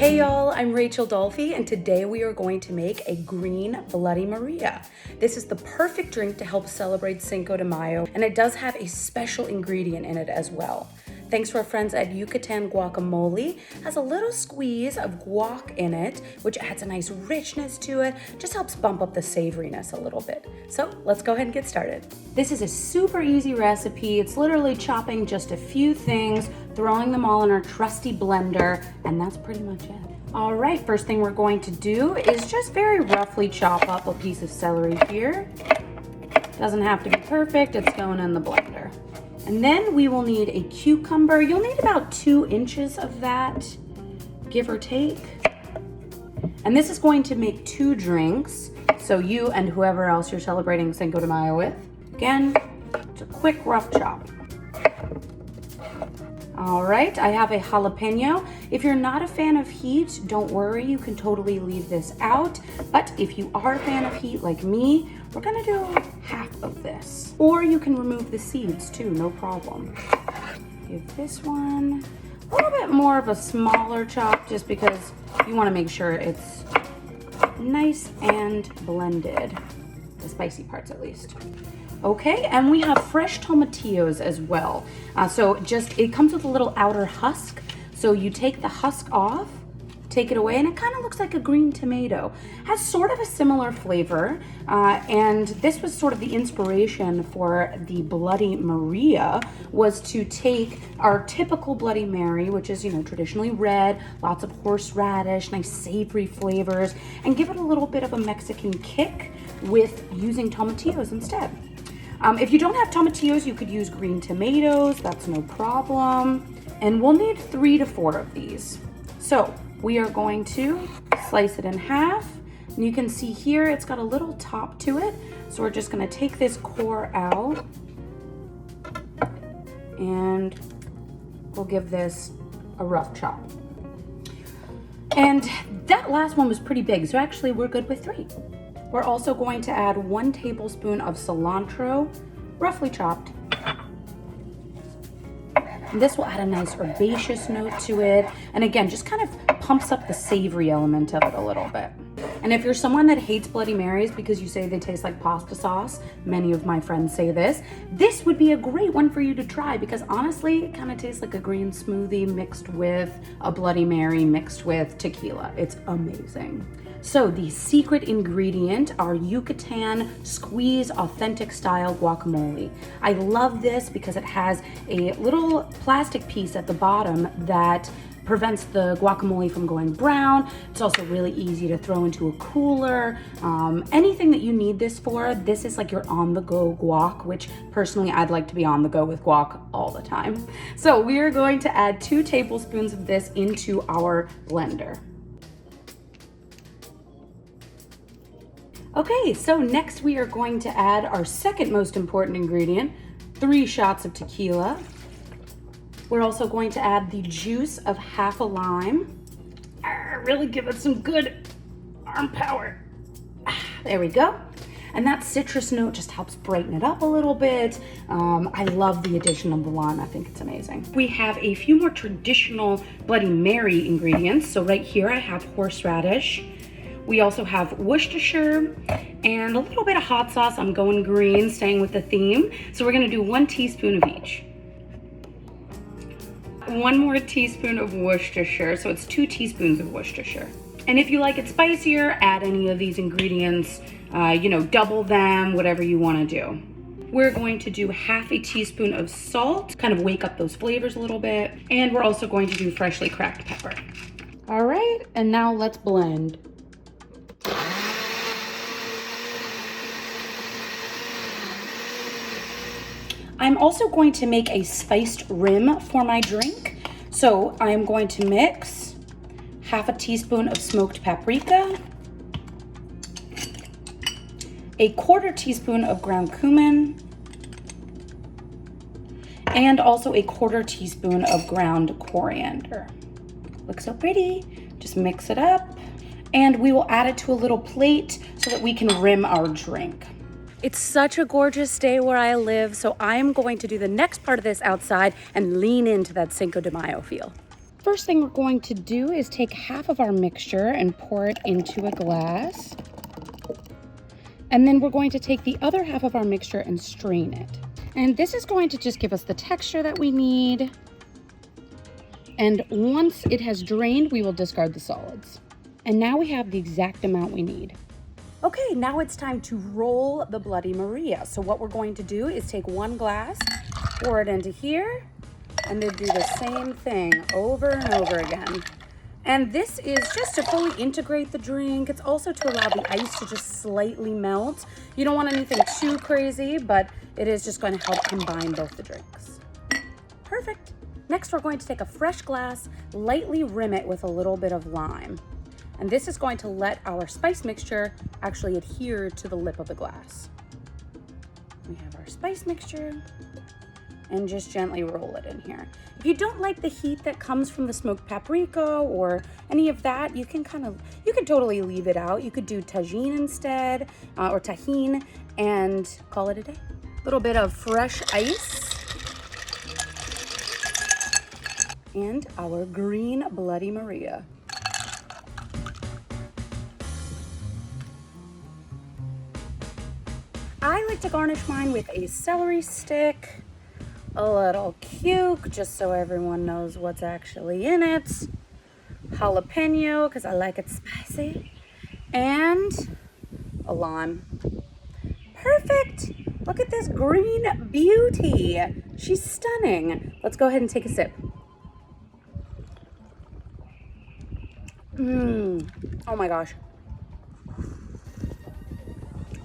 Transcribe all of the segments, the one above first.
Hey y'all, I'm Rachel Dolphy, and today we are going to make a green Bloody Maria. This is the perfect drink to help celebrate Cinco de Mayo, and it does have a special ingredient in it as well. Thanks to our friends at Yucatan Guacamole, has a little squeeze of guac in it, which adds a nice richness to it, just helps bump up the savoriness a little bit. So let's go ahead and get started. This is a super easy recipe. It's literally chopping just a few things, throwing them all in our trusty blender, and that's pretty much it. All right, first thing we're going to do is just very roughly chop up a piece of celery here. Doesn't have to be perfect, it's going in the blender. And then we will need a cucumber. You'll need about 2 inches of that, give or take. And this is going to make 2 drinks, so you and whoever else you're celebrating Cinco de Mayo with. Again, it's a quick rough chop. All right, I have a jalapeno. If you're not a fan of heat, don't worry, you can totally leave this out. But if you are a fan of heat like me, we're gonna do half of this. Or you can remove the seeds too, no problem. Give this one a little bit more of a smaller chop just because you wanna make sure it's nice and blended. The spicy parts at least. Okay, and we have fresh tomatillos as well. It comes with a little outer husk. So you take the husk off, take it away, and it kind of looks like a green tomato. Has sort of a similar flavor, and this was sort of the inspiration for the Bloody Maria, was to take our typical Bloody Mary, which is, traditionally red, lots of horseradish, nice savory flavors, and give it a little bit of a Mexican kick with using tomatillos instead. If you don't have tomatillos, you could use green tomatoes, that's no problem. And we'll need 3 to 4 of these. So we are going to slice it in half. And you can see here, it's got a little top to it. So we're just gonna take this core out and we'll give this a rough chop. And that last one was pretty big, so actually we're good with 3. We're also going to add 1 tablespoon of cilantro, roughly chopped. And this will add a nice herbaceous note to it. And again, just kind of pumps up the savory element of it a little bit. And if you're someone that hates Bloody Marys because you say they taste like pasta sauce, many of my friends say this would be a great one for you to try because honestly, it kind of tastes like a green smoothie mixed with a Bloody Mary mixed with tequila. It's amazing. So the secret ingredient, our Yucatan Squeeze Authentic Style Guacamole. I love this because it has a little plastic piece at the bottom that prevents the guacamole from going brown. It's also really easy to throw into a cooler. Anything that you need this for, this is like your on-the-go guac, which personally I'd like to be on the go with guac all the time. So we are going to add 2 tablespoons of this into our blender. Okay, so next we are going to add our second most important ingredient, 3 shots of tequila. We're also going to add the juice of half a lime. Really give it some good arm power. There we go. And that citrus note just helps brighten it up a little bit. I love the addition of the lime. I think it's amazing. We have a few more traditional Bloody Mary ingredients. So right here I have horseradish. We also have Worcestershire and a little bit of hot sauce. I'm going green, staying with the theme. So we're gonna do 1 teaspoon of each. 1 more teaspoon of Worcestershire, so it's 2 teaspoons of Worcestershire. And if you like it spicier, add any of these ingredients, double them, whatever you wanna do. We're going to do half a teaspoon of salt, kind of wake up those flavors a little bit. And we're also going to do freshly cracked pepper. All right, and now let's blend. I'm also going to make a spiced rim for my drink. So I'm going to mix half a teaspoon of smoked paprika, a 1/4 teaspoon of ground cumin, and also a 1/4 teaspoon of ground coriander. Looks so pretty. Just mix it up. And we will add it to a little plate so that we can rim our drink. It's such a gorgeous day where I live, so I am going to do the next part of this outside and lean into that Cinco de Mayo feel. First thing we're going to do is take half of our mixture and pour it into a glass. And then we're going to take the other half of our mixture and strain it. And this is going to just give us the texture that we need. And once it has drained, we will discard the solids. And now we have the exact amount we need. Okay, now it's time to roll the Bloody Maria. So what we're going to do is take one glass, pour it into here, and then do the same thing over and over again. And this is just to fully integrate the drink. It's also to allow the ice to just slightly melt. You don't want anything too crazy, but it is just going to help combine both the drinks. Perfect. Next, we're going to take a fresh glass, lightly rim it with a little bit of lime. And this is going to let our spice mixture actually adhere to the lip of the glass. We have our spice mixture. And just gently roll it in here. If you don't like the heat that comes from the smoked paprika or any of that, you can totally leave it out. You could do tajin instead, or tahine, and call it a day. A little bit of fresh ice. And our green Bloody Maria. I like to garnish mine with a celery stick, a little cuke, just so everyone knows what's actually in it, jalapeno, because I like it spicy, and a lime. Perfect! Look at this green beauty. She's stunning. Let's go ahead and take a sip. Oh my gosh.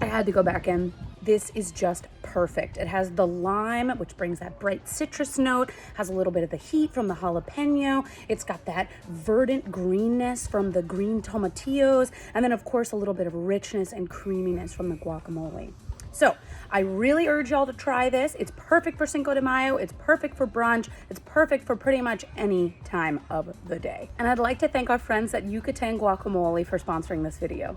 I had to go back in. This is just perfect. It has the lime, which brings that bright citrus note, has a little bit of the heat from the jalapeno. It's got that verdant greenness from the green tomatillos, and then of course a little bit of richness and creaminess from the guacamole. So I really urge y'all to try this. It's perfect for Cinco de Mayo. It's perfect for brunch. It's perfect for pretty much any time of the day. And I'd like to thank our friends at Yucatan Guacamole for sponsoring this video.